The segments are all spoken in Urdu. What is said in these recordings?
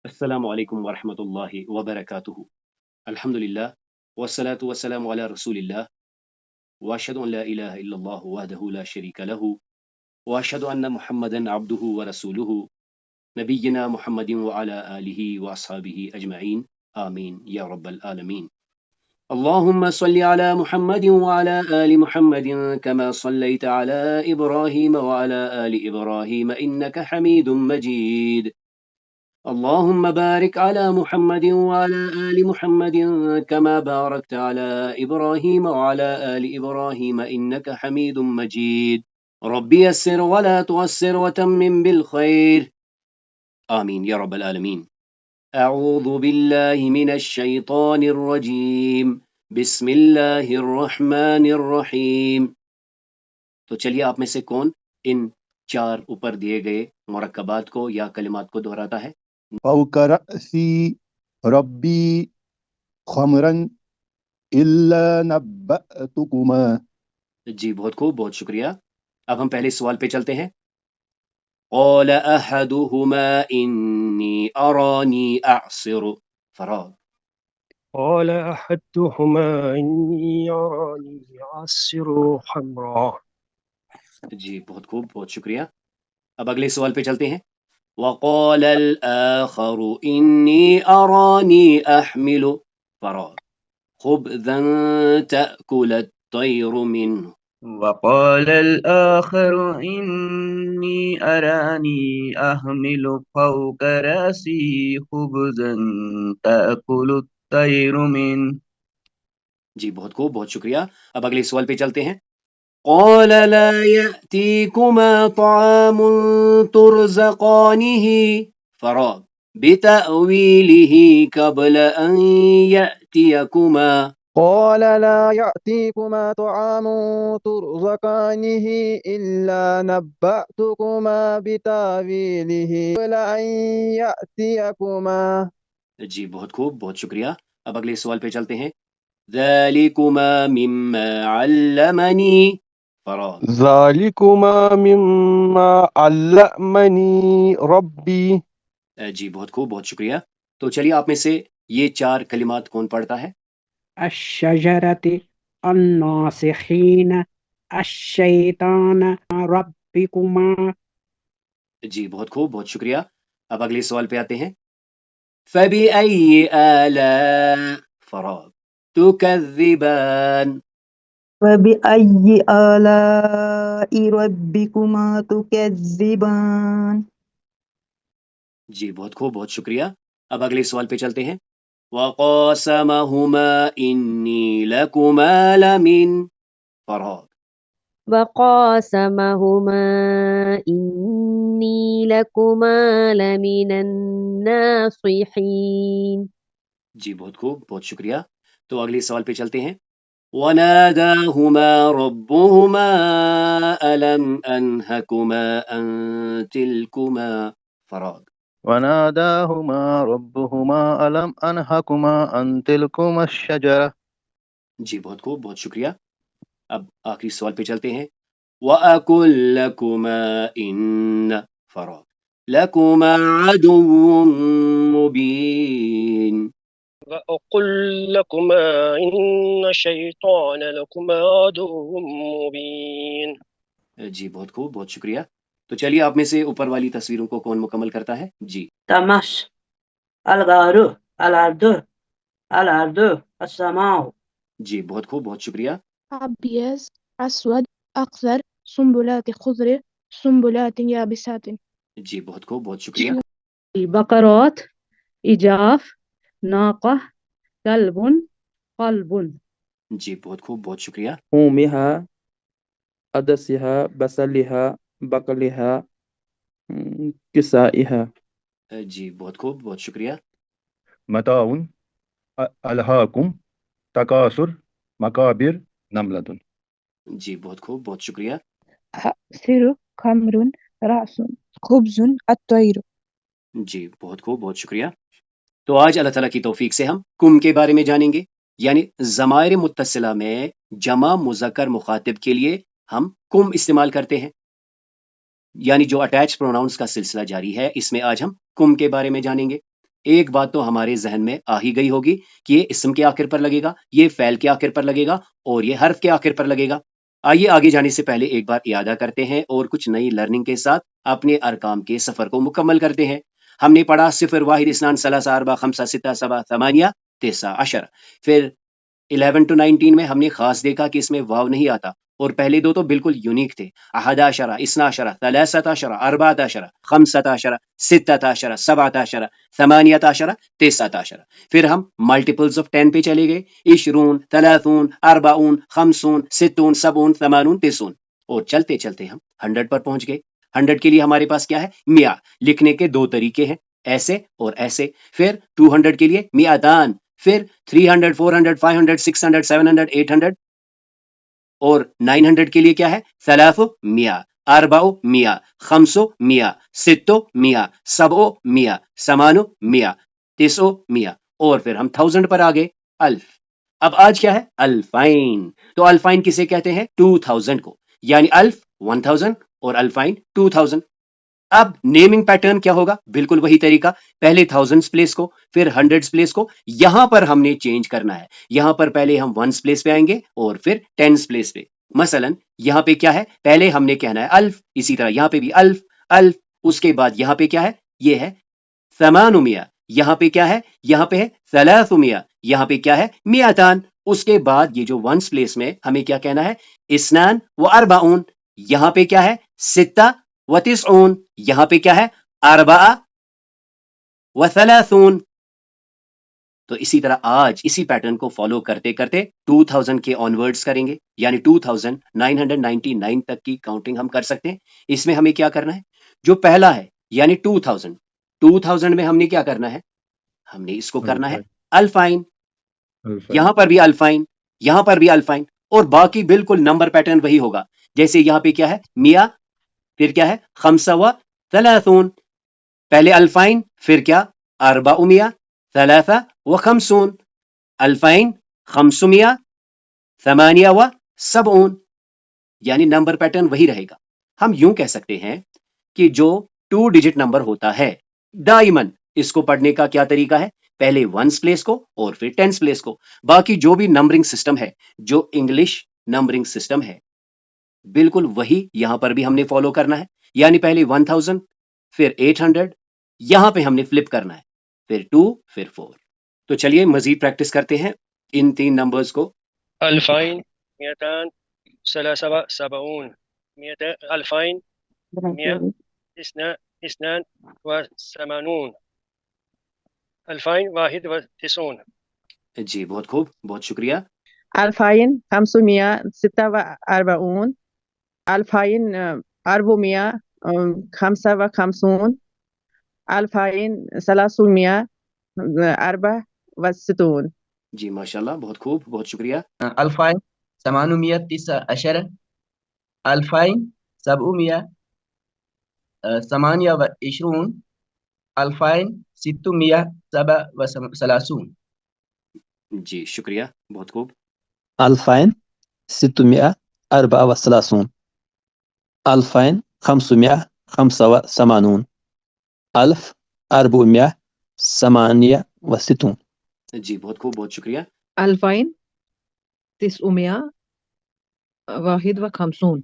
السلام علیکم ورحمۃ اللہ وبرکاتہ۔ الحمد للہ والصلاة والسلام علی رسول اللہ واشهد ان لا الہ الا اللہ وحدہ لا شریک لہ واشهد ان محمدا عبدہ ورسولہ نبینا محمد وعلی آلہ واصحابہ اجمعین آمین یا رب العالمین۔ اللهم صل على محمد وعلى آل محمد كما صليت على إبراهيم وعلى آل إبراهيم إنك حميد مجيد. اللهم بارك على محمد وعلى آل محمد كما باركت على إبراهيم وعلى آل إبراهيم إنك حميد مجيد. رب يسر ولا تعسر وتمم بالخير آمين يا رب العالمين. أعوذ بالله من الشيطان الرجيم بسم الله الرحمن الرحيم۔ تو چلیے آپ میں سے کون ان چار اوپر دیے گئے مرکبات کو یا کلمات کو دہراتا ہے؟ فوق رأسی ربی خمرا الا نبأتکما۔ جی بہت خوب، بہت شکریہ۔ اب ہم پہلے سوال پہ چلتے ہیں۔ قال احدهما انی ارانی اعصر فراغ۔ قال أحدهما إني أراني أعصر خمرا۔ جی بہت خوب، بہت شکریہ۔ اب اگلے سوال پہ چلتے ہیں۔ وقال الآخر انی ارانی احمل فراغ خبزا تأكل الطير منه۔ وقال الآخر إني أراني أحمل فوق رأسي خبزا تأكل الطير منه۔ جی بہت خوب، بہت شکریہ۔ اب اگلے سوال پہ چلتے ہیں۔ قال لا يأتيكما طعام ترزقانه فراغ بتأويله قبل أن يأتيكما۔ قال لا يأتيكما طعام ترزقانه إلا نبأتكما بتأويله قبل أن يأتيكما۔ جی بہت خوب، بہت شکریہ۔ اب اگلے سوال پہ چلتے ہیں۔ ذلكما مما علمني فراغ۔ ذلكما مما علمني ربي۔ جی بہت خوب، بہت شکریہ۔ تو چلیے آپ میں سے یہ چار کلمات کون پڑھتا ہے؟ الشجرة الناصحين الشیطان ربكما۔ جی بہت خوب، بہت شکریہ۔ اب اگلے سوال پہ آتے ہیں۔ فبأي آلاء فراغ تكذبان۔ فبأي آلاء ربكما تكذبان۔ جی بہت خوب، بہت شکریہ۔ اب اگلے سوال پہ چلتے ہیں۔ وقاسمهما إني لكما لمن فراغ۔ وقاسمهما إني لكما لمن الناصحين۔ جی بہت خوب، بہت شکریہ۔ تو اگلے سوال پہ چلتے ہیں۔ وناداهما ربهما ألم أنهكما عن تلكما فراغ۔ وناداهما ربهما ألم أنهكما عن تلكما الشجرة۔ جی بہت خوب، بہت شکریہ۔ اب آخری سوال پہ چلتے ہیں۔ وَأَقُلْ لَكُمَا إِنَّ فراغ لَكُمَا عَدُوٌ مُبِينٌ۔ وأقل لكما إن الشيطان لكما عدو مبين۔ جی بہت خوب، بہت شکریہ۔ تو چلیے آپ میں سے اوپر والی تصویروں کو کون مکمل کرتا ہے؟ جی تمش الغار الارض الارض السماء۔ جی بہت خوب، بہت شکریہ۔ أبيض أسود أخضر سنبلات خضر سنبلات يابسات۔ جی بہت خوب، بہت شکریہ۔ بقرات إجاف ناقة كلب قلب۔ جی بہت خوب، بہت شکریہ۔ ثومها عدسها بصلها بقلها كسائها۔ جی بہت خوب، بہت شکریہ۔ متاع الہاکم تکاثر مقابر نملۃ۔ جی بہت خوب، بہت شکریہ۔ أعصر خمر رأس خبز الطير۔ جی بہت خوب، بہت شکریہ۔ تو آج اللہ تعالیٰ کی توفیق سے ہم کم کے بارے میں جانیں گے، یعنی ضمائر متصلہ میں جمع مذکر مخاطب کے لیے ہم کم استعمال کرتے ہیں، یعنی جو اٹیچ پروناؤنس کا سلسلہ جاری ہے، اس میں آج ہم کم کے بارے میں جانیں گے۔ ایک بات تو ہمارے ذہن میں آ ہی گئی ہوگی کہ یہ اسم کے آخر پر لگے گا، یہ فعل کے آخر پر لگے گا اور یہ حرف کے آخر پر لگے گا۔ آئیے آگے جانے سے پہلے ایک بار اعادہ کرتے ہیں اور کچھ نئی لرننگ کے ساتھ اپنے ارکام کے سفر کو مکمل کرتے ہیں۔ ہم نے پڑھا 0 1 2 3 4 5 6 7 8 9 10 پھر 11 to 19 میں ہم نے خاص دیکھا کہ اس میں واو نہیں آتا، اور پہلے دو تو بالکل یونیک تھے، 11 12 13 14 15 16 17 18 19 پھر ہم ملٹیپلز آف 10 پہ چلے گئے، 20 30 40 50 60 70 80 90 اور چلتے چلتے ہم 100 پر پہنچ گئے۔ 100 کے لیے ہمارے پاس کیا ہے؟ میاں۔ لکھنے کے دو طریقے ہیں، ایسے اور ایسے۔ پھر 200 کے لیے میاتان، پھر 300 400 500 600 700 800 اور 900 کے لیے کیا ہے؟ 300 400 500 600 700 800 اور پھر ہم 1000 پر آگے، الف۔ اب آج کیا ہے؟ الفائن۔ تو الفائن کسے کہتے ہیں؟ 2000 کو، یعنی الف 1000 اور الفائن 2000۔ اب نیمنگ پیٹرن کیا ہوگا؟ بالکل وہی طریقہ، پہلے تھاؤزنڈز پلیس کو، پھر ہنڈریڈز پلیس کو، یہاں پر ہم نے چینج کرنا ہے۔ یہاں پر پہلے ہم ونس پلیس پہ آئیں گے اور پھر ٹینس پلیس پہ۔ مثلا یہاں پہ کیا ہے؟ پہلے ہم نے کہنا ہے الف، اسی طرح یہاں پہ بھی الف الف، اس کے بعد یہاں پہ کیا ہے؟ یہ ہے 800، یہاں پہ کیا ہے؟ یہاں پہ ہے 300، یہاں پہ کیا ہے؟ میاتان۔ اس کے بعد یہ جو ونس پلیس میں ہمیں کیا کہنا ہے؟ اسنان و اربعون، یہاں پہ کیا ہے؟ 6 و 90، یہاں پہ کیا ہے؟ 4 و 30۔ تو اسی طرح آج اسی پیٹرن کو فالو کرتے کرتے 2000 کے آن ورڈز کریں گے، یعنی 2999 تک کی کاؤنٹنگ ہم کر سکتے ہیں۔ اس میں ہمیں کیا کرنا ہے؟ جو پہلا ہے یعنی 2000 میں ہم نے کیا کرنا ہے؟ ہم نے اس کو کرنا ہے الفائن، یہاں پر بھی الفائن، یہاں پر بھی الفائن، اور باقی بالکل نمبر پیٹرن وہی ہوگا۔ جیسے یہاں پہ کیا ہے؟ میاں، پھر کیا ہے؟ 35، پہلے الفائن، پھر کیا؟ 400 53 الفائن 500 78، یعنی نمبر پیٹرن وہی رہے گا۔ ہم یوں کہہ سکتے ہیں کہ جو 2 ڈیجٹ نمبر ہوتا ہے دائمن اس کو پڑھنے کا کیا طریقہ ہے؟ پہلے ونس پلیس کو اور پھر ٹینس پلیس کو۔ باقی جو بھی نمبرنگ سسٹم ہے، جو انگلش نمبرنگ سسٹم ہے، بالکل وہی یہاں پر بھی ہم نے فالو کرنا ہے، یعنی پہلے 1000، پھر 800، یہاں پہ ہم نے فلپ کرنا ہے، پھر 2، پھر 4۔ تو چلیے مزید پریکٹس کرتے ہیں ان 3 نمبرز کو۔ الفين 273 2000 282 2091۔ جی بہت خوب، بہت شکریہ۔ 2546 2455 2364۔ جی ماشاء اللہ، بہت خوب، بہت شکریہ۔ 2819 2728 2637۔ جی شکریہ، بہت خوب۔ 2634 2585 1468۔ جی بہت خوب، بہت شکریہ۔ 2951 1894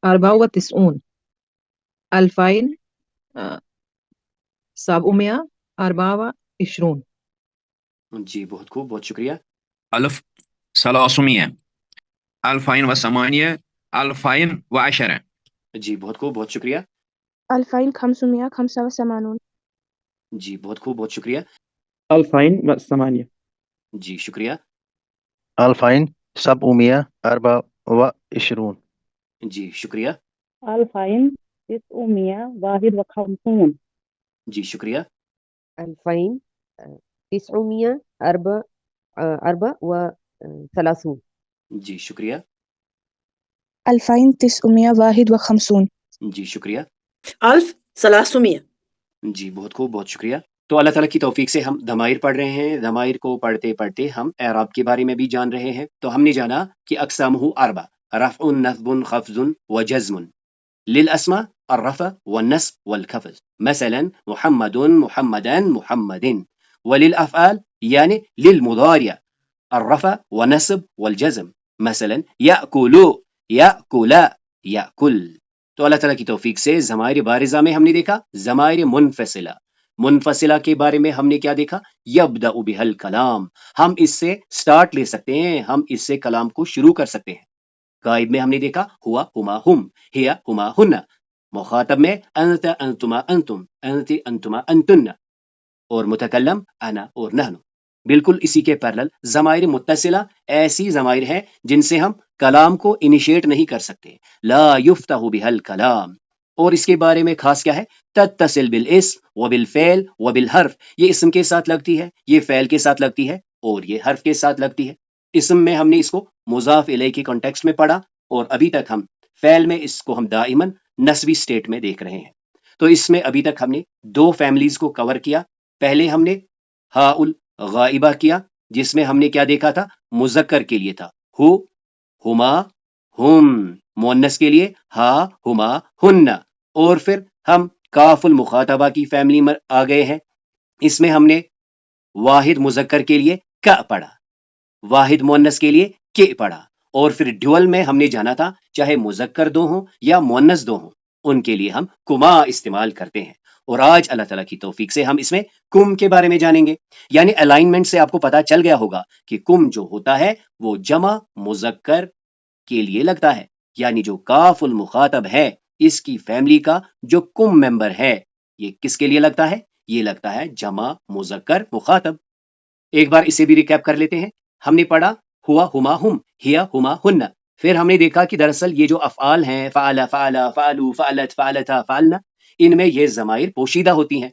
2724۔ جی بہت خوب، بہت شکریہ۔ 1300 2008 2010۔ جی بہت خوب، بہت شکریہ۔ 2585 جی بہت خوب، بہت شکریہ۔ 2008۔ جی شکریہ۔ 2724۔ جی شکریہ۔ 2951 جی شکریہ۔ 2934۔ جی شکریہ۔ 2951 جی شکریہ۔ 1300۔ جی بہت خوب، بہت شکریہ۔ تو اللہ تعالیٰ کی توفیق سے ہم ضمائر پڑھ رہے ہیں۔ ضمائر کو پڑھتے پڑھتے ہم اعراب کے بارے میں بھی جان رہے ہیں۔ تو ہم نے جانا کہ اقسامہ 4، رفع، نصب، خفض و جزم۔ للأسماء الرفع والنصب والخفض، مثلا محمد محمدا محمد. وللأفعال يعني للمضارع الرفع ونصب والجزم، مثلا يأكل يأكل يأكل. تو اللہ تعالیٰ کی توفیق سے ضمائر بارزہ میں ہم نے دیکھا ضمائر منفصلہ. منفصلہ کے بارے میں ہم نے کیا دیکھا؟ یبدأ بها الکلام، ہم اس سے سٹارٹ لے سکتے ہیں، ہم اس سے کلام کو شروع کر سکتے ہیں. غائب میں ہم نے دیکھا ہوا ہما ہم، ہیا ہما ہن. مخاطب میں انت انتما انتم، انت انتما انتن. اور متکلم انا اور نحن. بالکل اسی کے پیرلل ضمائر متصلہ ایسی ضمائر ہیں جن سے ہم کلام کو انیشیٹ نہیں کر سکتے. لا یفتح بها الکلام. اور اس کے بارے میں خاص کیا ہے؟ تتصل بالاسم وبالفعل وبالحرف. یہ اسم کے ساتھ لگتی ہے، یہ فعل کے ساتھ لگتی ہے، اور یہ حرف کے ساتھ لگتی ہے. اسم میں ہم نے اس کو مضاف الیہ کی کانٹیکسٹ میں پڑھا، اور ابھی تک ہم فعل میں اس کو ہم دائماً نسبی سٹیٹ میں دیکھ رہے ہیں. تو اس میں ابھی تک ہم نے دو فیملیز کو کور کیا. پہلے ہم نے ہا الغائبہ کیا، جس میں ہم نے کیا دیکھا تھا؟ مذکر کے لیے تھا ہو ہما ہم، مؤنث کے لیے ہا ہما ہن. اور پھر ہم کاف المخاطبہ کی فیملی میں آ گئے ہیں. اس میں ہم نے واحد مذکر کے لیے کا پڑھا، واحد مؤنث کے لیے کے پڑھا. اور پھر ڈیول میں ہم نے جانا تھا چاہے مذکر دو ہوں یا مؤنث دو ہوں، ان کے لیے ہم کما استعمال کرتے ہیں. اور آج اللہ تعالیٰ کی توفیق سے ہم اس میں کم کے بارے میں جانیں گے. یعنی الائنمنٹ سے آپ کو پتا چل گیا ہوگا کہ کم جو ہوتا ہے وہ جمع مذکر کے لیے لگتا ہے. یعنی جو کاف المخاطب ہے اس کی فیملی کا جو کم ممبر ہے یہ کس کے لیے لگتا ہے؟ یہ لگتا ہے جمع مذکر مخاطب. ایک بار اسے بھی ریکیپ کر لیتے ہیں. ہم نے پڑھا ہوا ہما ہم، ہیا ہما ہن. پھر ہم نے دیکھا کہ دراصل یہ جو افعال ہیں فعل فعل فعلوا فعلت فعلتا فعلنا، ان میں یہ ضمائر پوشیدہ ہوتی ہیں.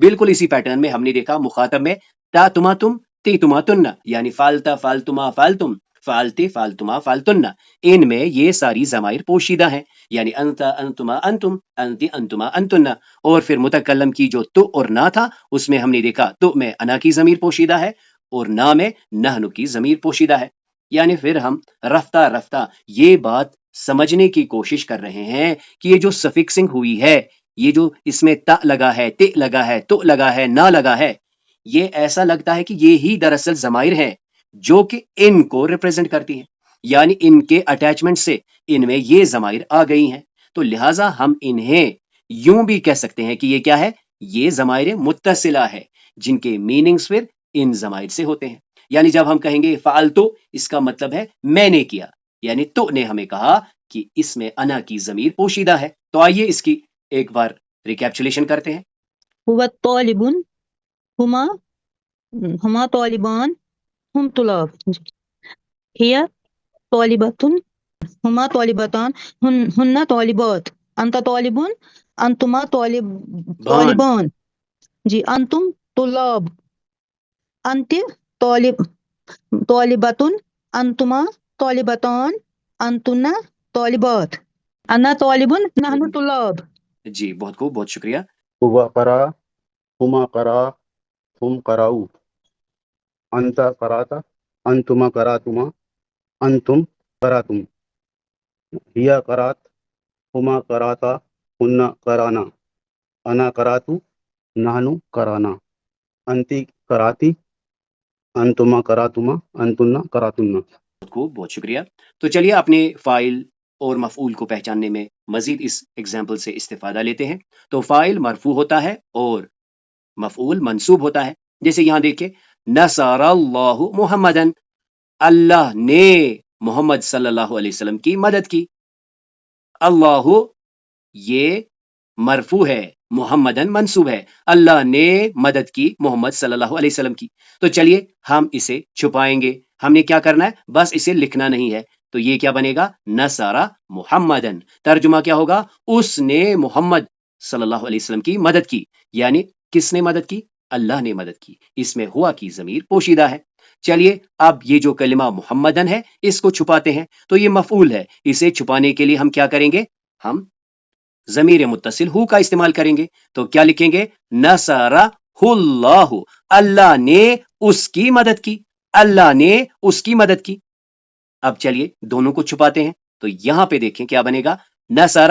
بالکل اسی پیٹرن میں ہم نے دیکھا مخاطب میں تا تما تم تی تما تن، یعنی فالتا فالتما فالتم فالتے فالتما فالتن. ان میں یہ ساری ضمائر پوشیدہ ہیں، یعنی انت انتما انتم انت انتما انتن. اور پھر متکلم کی جو تو اور نا تھا اس میں ہم نے دیکھا تو میں انا کی ضمیر پوشیدہ ہے اور نا میں نحن کی ضمیر پوشیدہ ہے. یعنی پھر ہم رفتہ رفتہ یہ بات سمجھنے کی کوشش کر رہے ہیں کہ یہ جو سفکسنگ ہوئی ہے، یہ جو اس میں تا لگا ہے، تے لگا ہے، تو لگا ہے، نہ لگا ہے، یہ ایسا لگتا ہے کہ یہ ہی دراصل ضمائر ہیں جو کہ ان کو ریپرزینٹ کرتی ہیں. یعنی ان کے اٹیچمنٹ سے ان میں یہ ضمائر آ گئی ہیں. تو لہٰذا ہم انہیں یوں بھی کہہ سکتے ہیں کہ یہ کیا ہے؟ یہ ضمائر متصلہ ہے جن کے میننگز پھر ان ضمائر سے ہوتے ہیں. یعنی جب ہم کہیں گے فعلتو، اس کا مطلب ہے میں نے کیا، یعنی تو نے ہمیں کہا کہ اس میں انا کی ضمیر پوشیدہ ہے. تو آئیے اس کی ایک بار ریکیپچولیشن کرتے ہیں. هو طالب، ہما طالبان، ہم طلاب. هي طالبة، ہما طالبتان، ہن طالبات. انت طالب، انتما طالبان. جی انتم طلاب. انت طالبۃ، انتما طالبتان، انتن طالبات. انا طالب، نحن طلاب. جی بہت خوب، بہت شکریہ. ہوا قرا، ہما قرا، ہم قراؤ. انت قرات، انتما قراتما، انتم قراتم. ہیا قرات، ہما قراتا، ہن قرانا. انا قراتو، نحن قرانا. انتی قراتی، انتما قراتما، انتن قراتن. بہت خوب، بہت شکریہ. تو چلیے اپنے فاعل اور مفعول کو پہچاننے میں مزید اس ایگزامپل سے استفادہ لیتے ہیں. تو فاعل مرفوع ہوتا ہے اور مفعول منصوب ہوتا ہے. جیسے یہاں دیکھیں نصر اللہ محمدن، اللہ نے محمد صلی اللہ علیہ وسلم کی مدد کی. اللہ یہ مرفوع ہے، محمدن منصوب ہے. اللہ نے مدد کی محمد صلی اللہ علیہ وسلم کی. تو چلیے ہم اسے چھپائیں گے. ہم نے کیا کرنا ہے؟ بس اسے لکھنا نہیں ہے. تو یہ کیا بنے گا؟ نصر محمدن. ترجمہ کیا ہوگا؟ اس نے محمد صلی اللہ علیہ وسلم کی مدد کی. یعنی کس نے مدد کی؟ اللہ نے مدد کی. اس میں ہوا کی ضمیر پوشیدہ ہے. چلیے اب یہ جو کلمہ محمدن ہے اس کو چھپاتے ہیں. تو یہ مفعول ہے، اسے چھپانے کے لیے ہم کیا کریں گے؟ ہم ضمیر متصل ہو کا استعمال کریں گے. تو کیا لکھیں گے؟ نصر اللہ، اللہ نے اس کی مدد کی، اللہ نے اس کی مدد کی. اب چلیے دونوں کو چھپاتے ہیں. تو یہاں پہ دیکھیں کیا بنے گا؟ نصر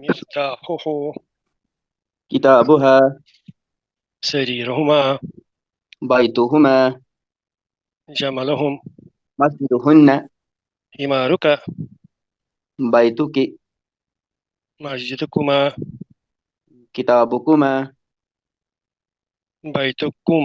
مفتاحه كتابها سريرهما بيتهما جملهم مسجدهن حمارك بيتك مسجدكما كتابكما بيتكم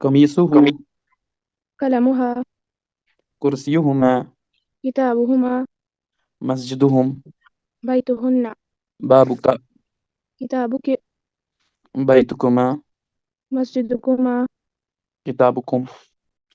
قميصه قلمها كرسيهما كتابهما مسجدهم بيتهن بابك كتابك بيتكما مسجدكما كتابكم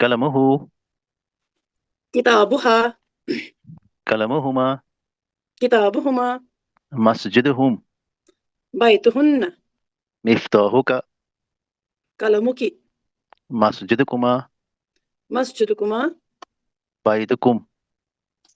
قلمه كتابها قلمهما كتابهما مسجدهم بيتهن مفتاحك قلمك مسجدكما مسجدكما بيتكم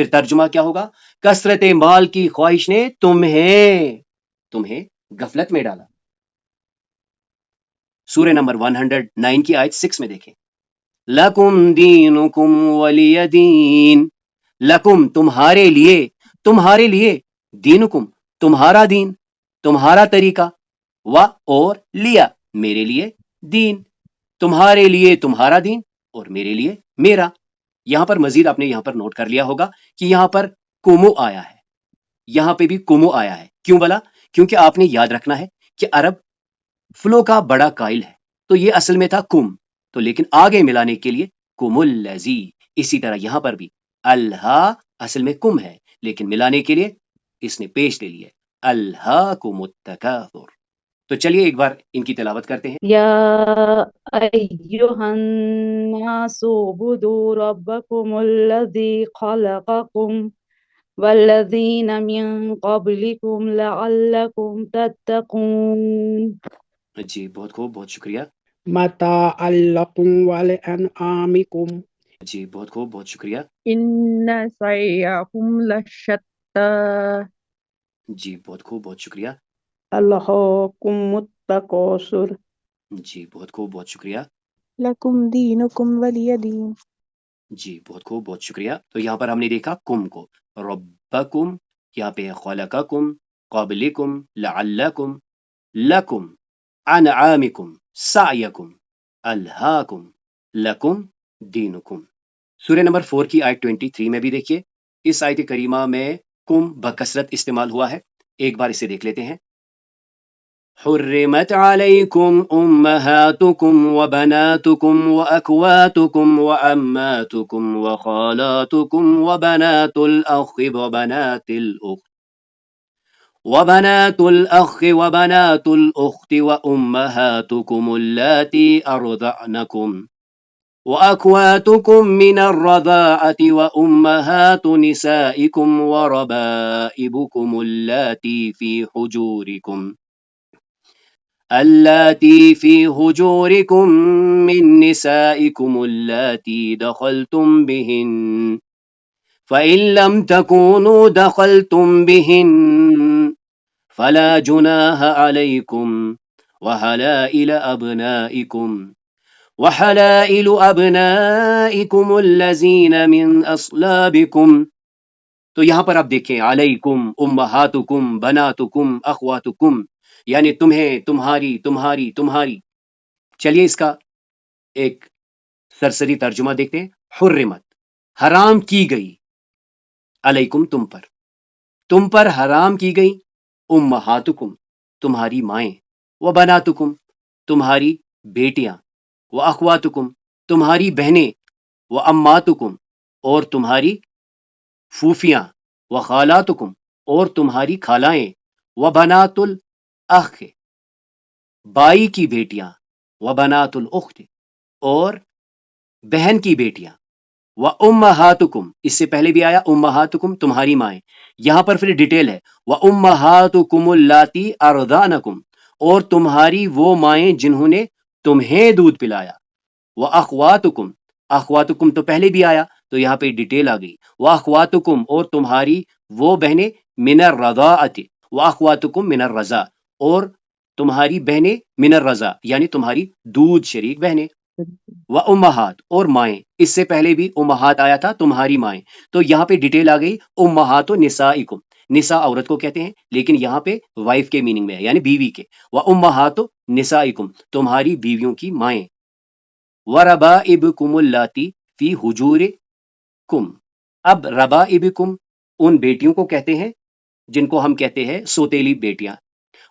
پھر ترجمہ کیا ہوگا؟ کثرت مال کی خواہش نے تمہیں غفلت میں ڈالا۔ سورہ نمبر 109 کی آیت 6 میں دیکھیں، لَكُمْ دِينُكُمْ وَلِيَ دِينِ، لکم تمہارے لیے، دینکم تمہارا دین، تمہارا طریقہ، اور لیا میرے لیے دین، تمہارے لیے تمہارا دین اور میرے لیے میرا۔ یہاں پر مزید آپ نے یہاں پر نوٹ کر لیا ہوگا کہ یہاں پر کمو آیا ہے، یہاں پہ بھی کمو آیا ہے۔ کیوں بلا؟ کیونکہ آپ نے یاد رکھنا ہے کہ عرب فلو کا بڑا قائل ہے، تو یہ اصل میں تھا کم، تو لیکن آگے ملانے کے لیے کم الذی۔ اسی طرح یہاں پر بھی الہا اصل میں کم ہے، لیکن ملانے کے لیے اس نے پیش لے لیا الہاکم التکاثر۔ تو چلیے ایک بار ان کی تلاوت کرتے ہیں۔ یا ایہا الناس اعبدوا ربکم الذی خلقکم والذین من قبلکم لعلکم تتقون۔ جی بہت خوب، بہت شکریہ۔ متاعا لکم ولانعامکم۔ جی بہت خوب، بہت شکریہ۔ ان سعیکم لشتی جی بہت خوب، بہت شکریہ۔ الہاکم التکاثر۔ جی بہت خوب، بہت شکریہ۔ لکم دینکم ولی دین۔ جی بہت خوب، بہت شکریہ۔ تو یہاں پر ہم نے دیکھا کم کو، ربکم، یہاں پہ خلقکم، قبلکم، لعلکم، لکم، انعامکم، سعیکم، الہاکم، لکم دینکم۔ سورہ نمبر 4 کی آیت 23 میں بھی دیکھیے، اس آیت کریمہ میں کم بکثرت استعمال ہوا ہے۔ ایک بار اسے دیکھ لیتے ہیں۔ حرمت علیکم امہاتکم وبناتکم واخواتکم وعماتکم وخالاتکم وبنات الاخ وبنات الاخت وامہاتکم اللاتی ارضعنکم وأخواتكم من الرضاعة وأمهات نسائكم وربائبكم اللاتي في حجوركم من نسائكم اللاتي دخلتم بهن فإن لم تكونوا دخلتم بهن فلا جناح عليكم وحلائل أبنائكم الذين من أصلابكم۔ تو یہاں پر آپ دیکھیں، علیکم، امہاتکم، بناتکم، اخواتکم، یعنی تمہیں، تمہاری۔ چلیے اس کا ایک سرسری ترجمہ دیکھتے ہیں۔ حرمت، حرام کی گئی، علیکم، تم پر حرام کی گئی، امہاتکم، تمہاری مائیں، وبناتکم، تمہاری بیٹیاں، وَأَخْوَاتُكُمْ، تمہاری بہنیں، وَأَمَّاتُكُمْ، اور تمہاری پھوپھیاں، وَخَالَاتُكُمْ، اور تمہاری خالائیں، وَبَنَاتُ الْأَخِ، بائی کی بیٹیاں، وَبَنَاتُ الْأُخْتِ، اور بہن کی بیٹیاں، وَأُمَّهَاتُكُمْ، اس سے پہلے بھی آیا أُمَّهَاتُكُمْ، تمہاری مائیں، یہاں پر پھر ڈیٹیل ہے، وَأُمَّهَاتُكُمُ اللَّاتِي أَرْضَعْنَكُمْ، اور تمہاری وہ مائیں جنہوں نے تمہیں دودھ پلایا، وَأَخْوَاتُكُمْ، اخواتکم تو پہلے بھی آیا تو یہاں پہ ڈیٹیل آ گئی، وَأَخْوَاتُكُمْ، اور تمہاری وہ بہنیں، مِنَ الرَّضَاعَةِ، وَأَخْوَاتُكُمْ مِنَ الرَّضَاعَةِ، اور تمہاری بہنیں مِنَ الرَّضَاعَةِ، یعنی تمہاری دودھ شریک بہنیں، وَأُمَّهَات، اور مائیں، اس سے پہلے بھی امہات آیا تھا، تمہاری مائیں، تو یہاں پہ ڈیٹیل آ گئی، امہات نسائکم، نساء عورت کو کہتے ہیں لیکن یہاں پہ وائف کے میننگ میں ہے، یعنی بیوی کے، وَأُمَّهَاتُ نسائکم، تمہاری بیویوں کی مائیں، وَرَبَائِبُكُمُ اللَّاتِي فِي حُجُورِكُمْ، اب ربائبکم ان بیٹیوں کو کہتے ہیں جن کو ہم کہتے ہیں سوتیلی بیٹیاں،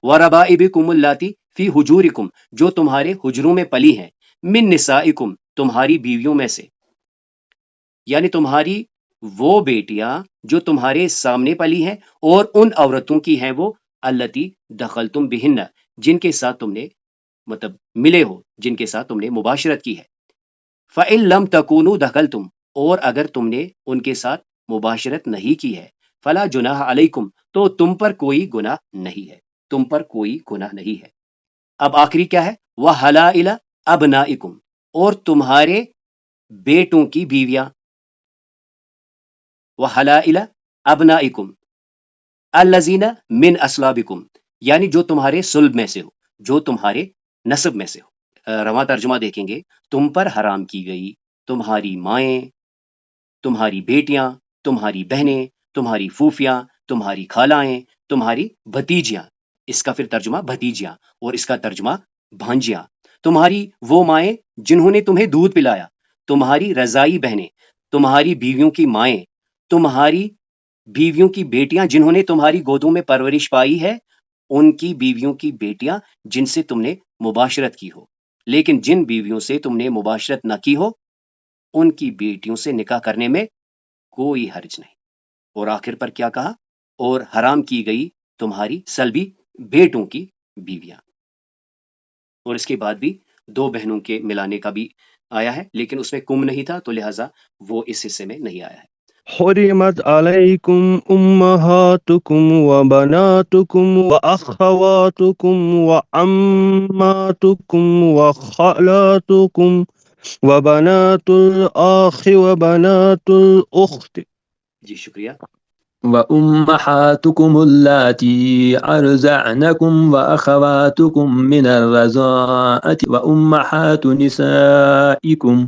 وَرَبَائِبُكُمُ اللَّاتِي فِي حُجُورِكُمْ، جو تمہارے حجروں میں پلی ہیں، من نسائکم، تمہاری بیویوں میں سے، یعنی تمہاری وہ بیٹیاں جو تمہارے سامنے پلی ہیں، اور ان عورتوں کی ہیں وہ اللتی دخلتم بہن، جن کے ساتھ تم نے مطلب ملے ہو، جن کے ساتھ تم نے مباشرت کی ہے، فَإِن لَمْ تَكُونُوا دَخَلْتُمْ، اور اگر تم نے ان کے ساتھ مباشرت نہیں کی ہے، فَلَا جُنَاحَ عَلَيْكُمْ، تو تم پر کوئی گناہ نہیں ہے، تم پر کوئی گناہ نہیں ہے۔ اب آخری کیا ہے؟ وَحَلَائِلَ أَبْنَائِكُمْ، اور تمہارے بیٹوں کی بیویاں، وحلائل ابنائکم الذین من اسلابکم، یعنی جو تمہارے صلب میں سے ہو، جو تمہارے نسب میں سے ہو۔ رواں ترجمہ دیکھیں گے، تم پر حرام کی گئی تمہاری مائیں، تمہاری بیٹیاں، تمہاری بہنیں، تمہاری پھوفیاں، تمہاری خالائیں، تمہاری بھتیجیاں، اس کا پھر ترجمہ بھتیجیاں، اور اس کا ترجمہ بھانجیاں، تمہاری وہ مائیں جنہوں نے تمہیں دودھ پلایا، تمہاری رضائی بہنیں، تمہاری بیویوں کی مائیں، تمہاری بیویوں کی بیٹیاں جنہوں نے تمہاری گودوں میں پرورش پائی ہے، ان کی بیویوں کی بیٹیاں جن سے تم نے مباشرت کی ہو، لیکن جن بیویوں سے تم نے مباشرت نہ کی ہو ان کی بیٹیوں سے نکاح کرنے میں کوئی حرج نہیں۔ اور آخر پر کیا کہا؟ اور حرام کی گئی تمہاری سلبی بیٹوں کی بیویاں۔ اور اس کے بعد بھی دو بہنوں کے ملانے کا بھی آیا ہے، لیکن اس میں کم نہیں تھا تو لہٰذا وہ اس حصے میں نہیں آیا ہے۔ حرمت علیکم امہاتکم وبناتکم واخواتکم وعماتکم وخالاتکم وبنات الاخ وبنات الاخت جی شکریہ۔ وأمهاتكم اللاتي أرضعنكم وأخواتكم من الرضاعة وأمهات نسائكم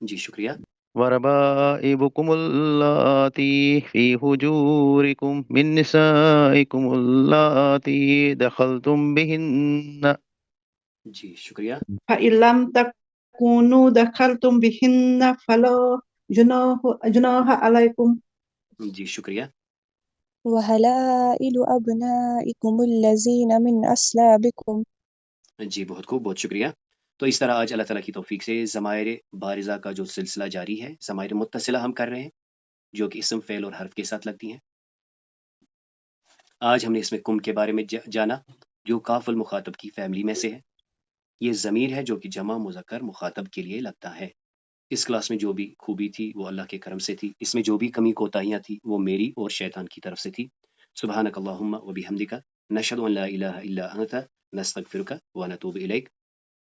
جی شکریہ۔ وربائبكم اللاتي في حجوركم من نسائكم اللاتي دخلتم بهن جی شکریہ۔ فإن لم تكونوا دخلتم بهن فلا جناح عليكم جی شکریہ۔ وحلائل أبنائكم الذين من أصلابكم جی بہت خوب، بہت شکریہ۔ تو اس طرح آج اللہ تعالیٰ کی توفیق سے ضمائر بارزہ کا جو سلسلہ جاری ہے، ضمائر متصلہ ہم کر رہے ہیں جو کہ اسم، فعل اور حرف کے ساتھ لگتی ہیں۔ آج ہم نے اس میں کم کے بارے میں جانا جو کاف المخاطب کی فیملی میں سے ہے۔ یہ ضمیر ہے جو کہ جمع مذکر مخاطب کے لیے لگتا ہے۔ اس کلاس میں جو بھی خوبی تھی وہ اللہ کے کرم سے تھی، اس میں جو بھی کمی کوتاہیاں تھی وہ میری اور شیطان کی طرف سے تھی۔ سبحانک اللہم و بحمدک نشہد ان لا الہ الا انت نستغفرک و نتوب الیک۔